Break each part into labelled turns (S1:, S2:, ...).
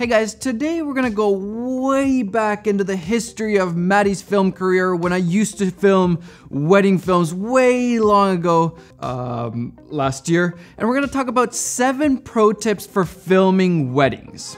S1: Hey guys, today we're gonna go way back into the history of Maddie's film career when I used to film wedding films way long ago, last year. And we're gonna talk about 7 pro tips for filming weddings.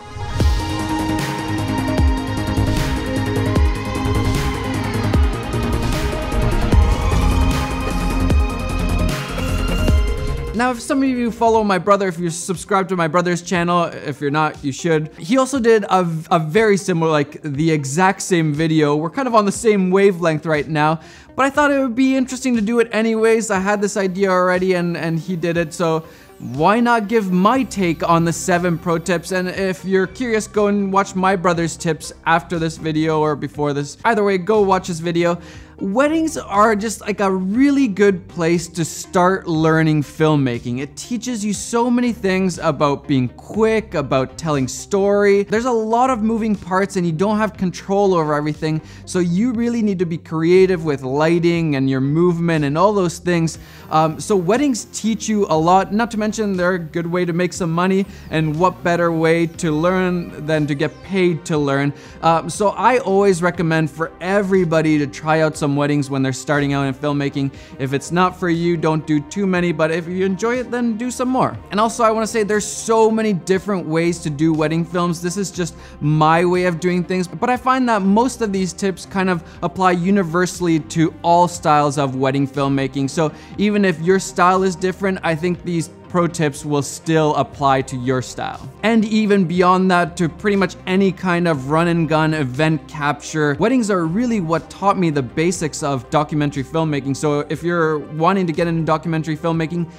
S1: Now, if some of you follow my brother, if you're subscribed to my brother's channel, if you're not, you should. He also did a very similar, like the exact same video. We're kind of on the same wavelength right now, but I thought it would be interesting to do it anyways. I had this idea already and he did it, so why not give my take on the 7 pro tips? And if you're curious, go and watch my brother's tips after this video or before this. Either way, go watch this video. Weddings are just like a really good place to start learning filmmaking. It teaches you so many things about being quick, about telling story. There's a lot of moving parts and you don't have control over everything, so you really need to be creative with lighting and your movement and all those things. So weddings teach you a lot, not to mention they're a good way to make some money, and what better way to learn than to get paid to learn. So I always recommend for everybody to try out some weddings when they're starting out in filmmaking. If it's not for you, don't do too many, but if you enjoy it, then do some more. And also I want to say there's so many different ways to do wedding films. This is just my way of doing things, but I find that most of these tips kind of apply universally to all styles of wedding filmmaking. So even if your style is different, I think these pro tips will still apply to your style. And even beyond that, to pretty much any kind of run and gun event capture. Weddings are really what taught me the basics of documentary filmmaking. So if you're wanting to get into documentary filmmaking,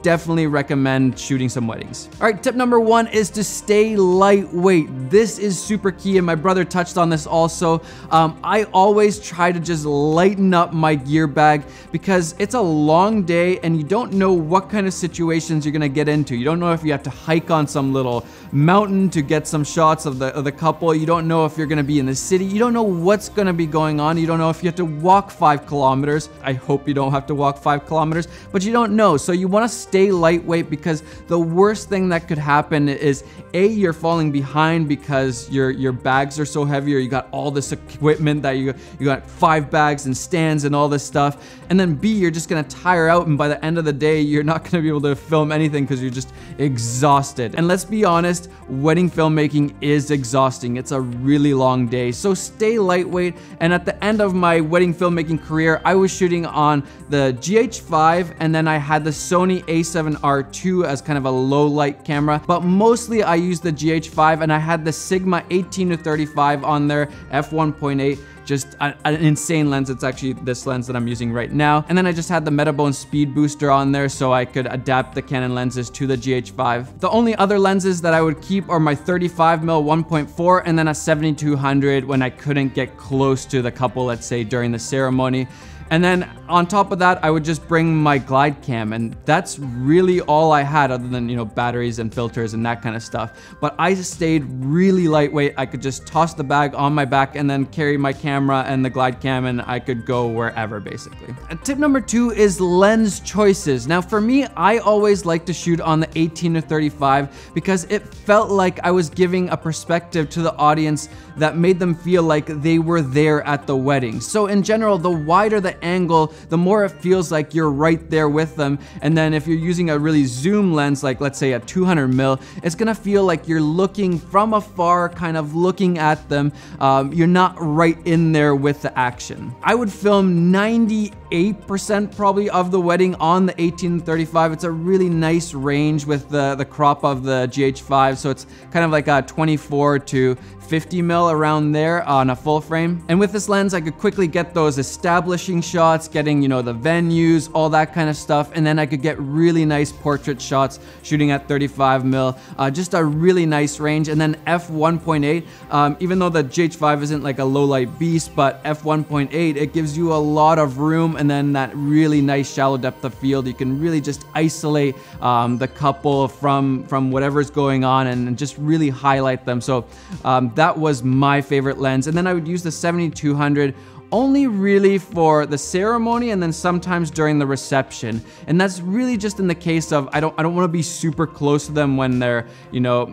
S1: definitely recommend shooting some weddings. All right, tip number 1 is to stay lightweight. This is super key, and my brother touched on this also. I always try to just lighten up my gear bag because it's a long day and you don't know what kind of situations you're gonna get into. You don't know if you have to hike on some little mountain to get some shots of the couple. You don't know if you're gonna be in the city. You don't know what's gonna be going on. You don't know if you have to walk 5 kilometers. I hope you don't have to walk 5 kilometers, but you don't know. So you wanna stay lightweight, because the worst thing that could happen is A, you're falling behind because your bags are so heavy, or you got all this equipment that you got 5 bags and stands and all this stuff, and then B, you're just gonna tire out, and by the end of the day you're not gonna be able to film anything because you're just exhausted. And let's be honest, wedding filmmaking is exhausting. It's a really long day, so stay lightweight. And at the end of my wedding filmmaking career, I was shooting on the GH5, and then I had the Sony A7R II as kind of a low light camera, but mostly I used the GH5, and I had the Sigma 18-35 on there, f1.8. Just an insane lens. It's actually this lens that I'm using right now. And then I just had the Metabone speed booster on there so I could adapt the Canon lenses to the GH5. The only other lenses that I would keep are my 35mm 1.4 and then a 7200 when I couldn't get close to the couple, let's say during the ceremony. And then on top of that, I would just bring my glide cam, and that's really all I had, other than, you know, batteries and filters and that kind of stuff. But I stayed really lightweight. I could just toss the bag on my back and then carry my camera and the glide cam, and I could go wherever basically. And tip number 2 is lens choices. Now for me, I always like to shoot on the 18-35 because it felt like I was giving a perspective to the audience that made them feel like they were there at the wedding. So in general, the wider the angle, the more it feels like you're right there with them. And then if you're using a really zoom lens, like let's say a 200mm, it's gonna feel like you're looking from afar, kind of looking at them. You're not right in there with the action. I would film 98% probably of the wedding on the 18-35. It's a really nice range with the crop of the GH5, so it's kind of like a 24 to 50mm around there on a full frame. And with this lens, I could quickly get those establishing shots, getting, you know, the venues, all that kind of stuff. And then I could get really nice portrait shots shooting at 35mm, just a really nice range. And then f1.8, even though the GH5 isn't like a low light beast, but f1.8, it gives you a lot of room, and then that really nice shallow depth of field. You can really just isolate the couple from whatever's going on and just really highlight them. So that was my favorite lens. And then I would use the 7200 only really for the ceremony and then sometimes during the reception. And that's really just in the case of I don't want to be super close to them when they're, you know,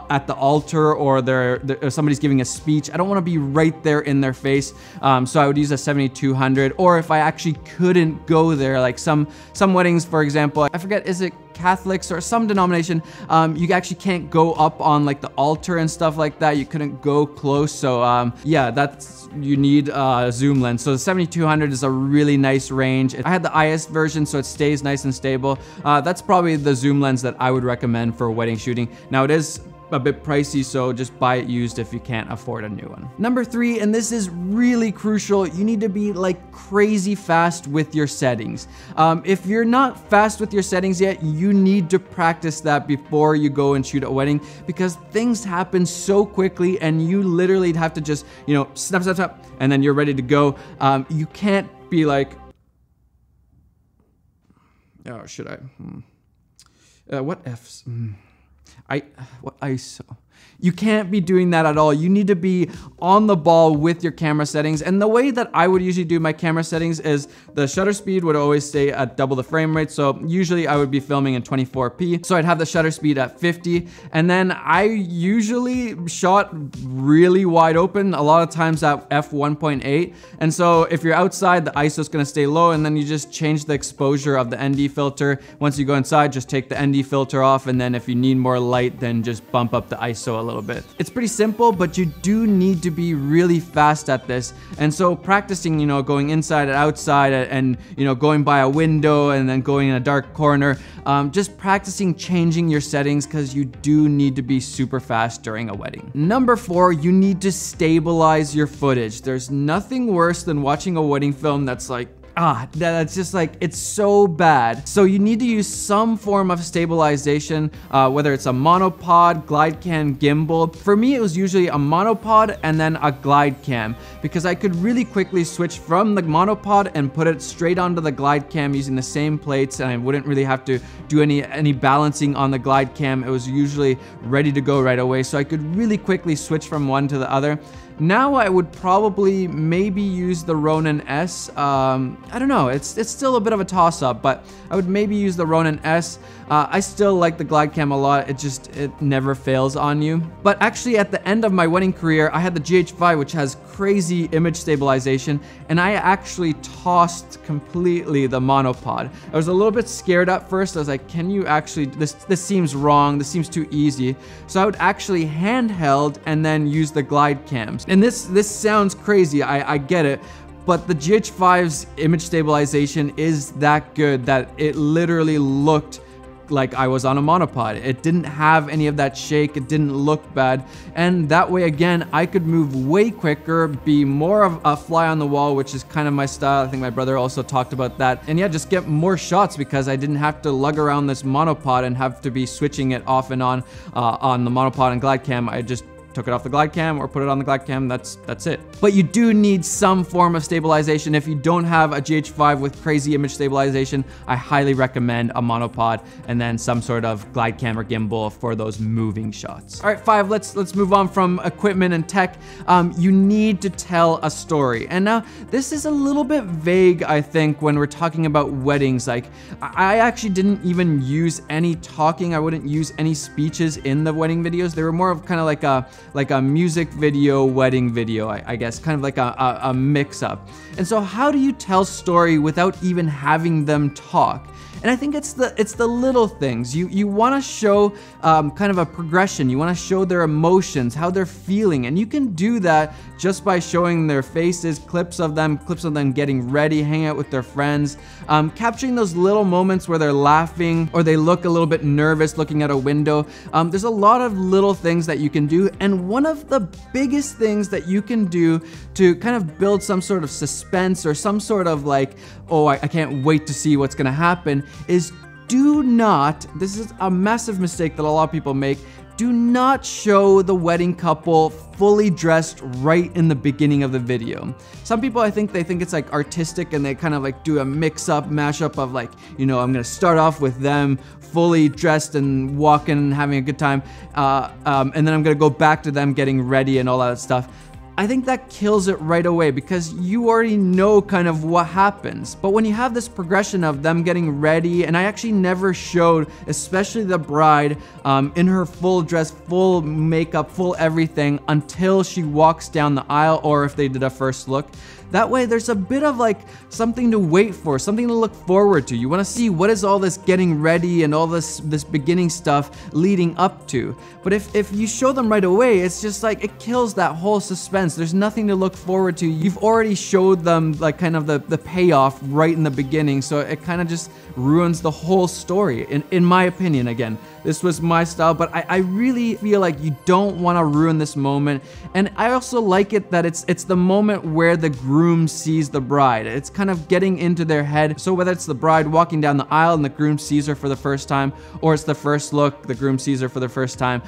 S1: at the altar or or somebody's giving a speech. I don't want to be right there in their face. So I would use a 7200, or if I actually couldn't go there, like some weddings, for example, I forget, is it Catholics or some denomination, you actually can't go up on like the altar and stuff like that. You couldn't go close. So yeah, you need a zoom lens. So the 7200 is a really nice range. I had the IS version, so it stays nice and stable. That's probably the zoom lens that I would recommend for wedding shooting. Now it is a bit pricey, so just buy it used if you can't afford a new one. Number 3, and this is really crucial, you need to be like crazy fast with your settings. If you're not fast with your settings yet, you need to practice that before you go and shoot a wedding, because things happen so quickly and you literally have to just, you know, snap, and then you're ready to go. You can't be like, oh, should I? What F's? What ISO? You can't be doing that at all. You need to be on the ball with your camera settings. And the way that I would usually do my camera settings is the shutter speed would always stay at double the frame rate. So usually I would be filming in 24p. So I'd have the shutter speed at 50. And then I usually shot really wide open, a lot of times at f1.8. And so if you're outside, the ISO is going to stay low, and then you just change the exposure of the ND filter. Once you go inside, just take the ND filter off. And then if you need more light, then just bump up the ISO a little bit. It's pretty simple, but you do need to be really fast at this. And so practicing, you know, going inside and outside and, you know, going by a window and then going in a dark corner, just practicing changing your settings, because you do need to be super fast during a wedding. Number 4, you need to stabilize your footage. There's nothing worse than watching a wedding film that's like, that's just like, it's so bad. So you need to use some form of stabilization, whether it's a monopod, glide cam, gimbal. For me, it was usually a monopod and then a glide cam, because I could really quickly switch from the monopod and put it straight onto the glide cam using the same plates, and I wouldn't really have to do any balancing on the glide cam. It was usually ready to go right away, so I could really quickly switch from one to the other. Now I would probably maybe use the Ronin S. I don't know, it's still a bit of a toss-up, but I would maybe use the Ronin S. I still like the glide cam a lot. It never fails on you. But actually at the end of my wedding career, I had the GH5, which has crazy image stabilization, and I actually tossed completely the monopod. I was a little bit scared at first. I was like, can you actually, this seems wrong, this seems too easy. So I would actually handheld and then use the glide cams. And this sounds crazy, I get it, but the GH5's image stabilization is that good that it literally looked like I was on a monopod. It didn't have any of that shake, it didn't look bad, and that way again I could move way quicker, be more of a fly on the wall, which is kind of my style. I think my brother also talked about that, and yeah, just get more shots because I didn't have to lug around this monopod and have to be switching it off and on the monopod and glide cam. I just took it off the glide cam or put it on the glide cam, that's it. But you do need some form of stabilization. If you don't have a GH5 with crazy image stabilization, I highly recommend a monopod and then some sort of glide cam or gimbal for those moving shots. All right, 5, let's move on from equipment and tech. You need to tell a story. And now this is a little bit vague, I think, when we're talking about weddings. Like, I actually didn't even use any talking. I wouldn't use any speeches in the wedding videos. They were more of kind of like a music video, wedding video, I guess, kind of like a mix-up. And so how do you tell story without even having them talk? And I think it's the little things. You want to show kind of a progression. You want to show their emotions, how they're feeling, and you can do that just by showing their faces, clips of them getting ready, hanging out with their friends, capturing those little moments where they're laughing or they look a little bit nervous looking at a window. There's a lot of little things that you can do, and one of the biggest things that you can do to kind of build some sort of suspense or some sort of like, oh, I can't wait to see what's gonna happen, is do not, this is a massive mistake that a lot of people make, do not show the wedding couple fully dressed right in the beginning of the video. Some people, I think, they think it's like artistic and they kind of like do a mix-up, mashup of like, you know, I'm gonna start off with them fully dressed and walking and having a good time, and then I'm gonna go back to them getting ready and all that stuff. I think that kills it right away because you already know kind of what happens. But when you have this progression of them getting ready, and I actually never showed, especially the bride, in her full dress, full makeup, full everything until she walks down the aisle, or if they did a first look. That way there's a bit of like something to wait for, something to look forward to. You want to see what is all this getting ready and all this beginning stuff leading up to. But if you show them right away, it's just like it kills that whole suspense. There's nothing to look forward to. You've already showed them like kind of the payoff right in the beginning, so it kind of just ruins the whole story, in my opinion. Again, this was my style, but I really feel like you don't want to ruin this moment. And I also like it that it's the moment where the groom sees the bride. It's kind of getting into their head. So whether it's the bride walking down the aisle and the groom sees her for the first time, or it's the first look, the groom sees her for the first time,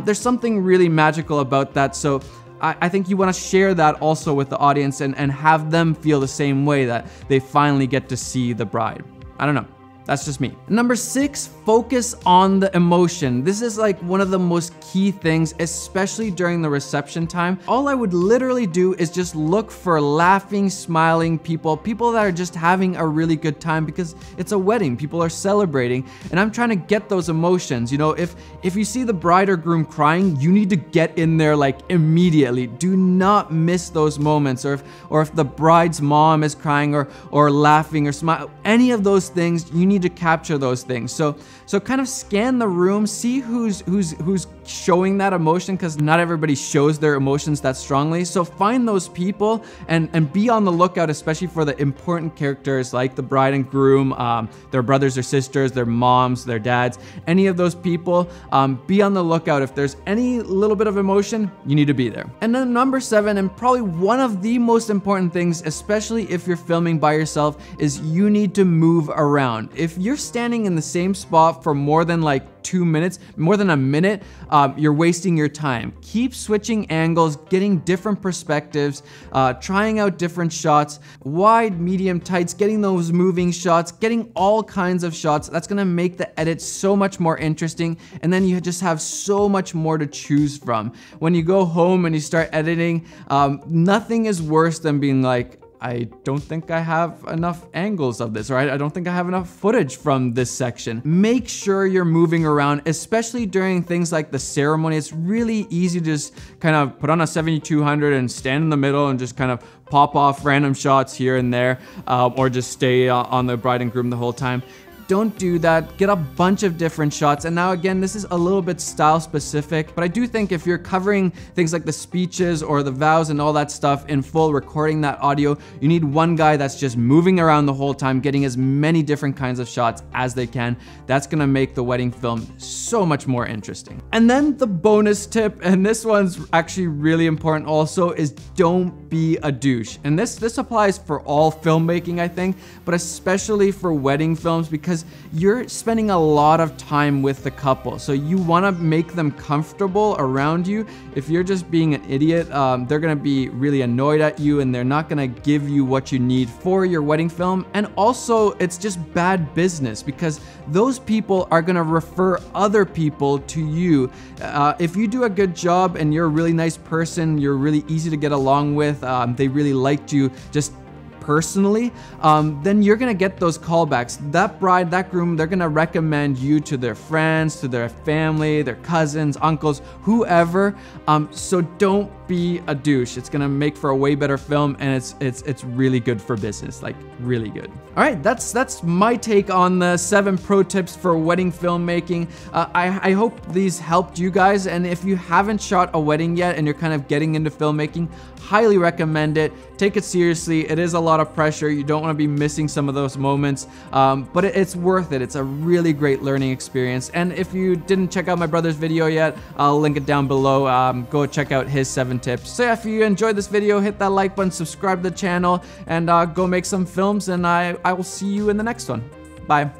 S1: there's something really magical about that. So I think you want to share that also with the audience and have them feel the same way, that they finally get to see the bride. I don't know. That's just me. Number 6, focus on the emotion. This is like one of the most key things, especially during the reception time. All I would literally do is just look for laughing, smiling people that are just having a really good time, because it's a wedding. People are celebrating, and I'm trying to get those emotions. You know, if you see the bride or groom crying, you need to get in there like immediately. Do not miss those moments. Or if the bride's mom is crying or laughing or smiling, any of those things, you need to capture those things. So kind of scan the room, see who's showing that emotion, because not everybody shows their emotions that strongly. So find those people and be on the lookout, especially for the important characters like the bride and groom, their brothers or sisters, their moms, their dads, any of those people. Be on the lookout. If there's any little bit of emotion, you need to be there. And then number 7, and probably one of the most important things, especially if you're filming by yourself, is you need to move around. If you're standing in the same spot for more than like 2 minutes, more than a minute, you're wasting your time. Keep switching angles, getting different perspectives, trying out different shots, wide, medium, tights, getting those moving shots, getting all kinds of shots. That's gonna make the edit so much more interesting, and then you just have so much more to choose from. When you go home and you start editing, nothing is worse than being like, I don't think I have enough angles of this, or I don't think I have enough footage from this section. Make sure you're moving around, especially during things like the ceremony. It's really easy to just kind of put on a 7200 and stand in the middle and just kind of pop off random shots here and there, or just stay on the bride and groom the whole time. Don't do that. Get a bunch of different shots. And now again, this is a little bit style specific, but I do think if you're covering things like the speeches or the vows and all that stuff in full, recording that audio, you need one guy that's just moving around the whole time, getting as many different kinds of shots as they can. That's gonna make the wedding film so much more interesting. And then the bonus tip, and this one's actually really important also, is don't be a douche. And this applies for all filmmaking, I think, but especially for wedding films, because you're spending a lot of time with the couple. So you want to make them comfortable around you. If you're just being an idiot, they're going to be really annoyed at you, and they're not going to give you what you need for your wedding film. And also, it's just bad business, because those people are going to refer other people to you. If you do a good job and you're a really nice person, you're really easy to get along with, they really liked you just personally, then you're gonna get those callbacks. That bride, that groom, they're gonna recommend you to their friends, to their family, their cousins, uncles, whoever. So don't be a douche. It's gonna make for a way better film, and it's really good for business, like really good. All right, that's my take on the 7 pro tips for wedding filmmaking. I hope these helped you guys, and if you haven't shot a wedding yet and you're kind of getting into filmmaking, highly recommend it. Take it seriously. It is a lot of pressure. You don't want to be missing some of those moments, but it's worth it. It's a really great learning experience. And if you didn't check out my brother's video yet, I'll link it down below. Go check out his 7 tips. So yeah, if you enjoyed this video, hit that like button, subscribe to the channel, and go make some films, and I will see you in the next one. Bye.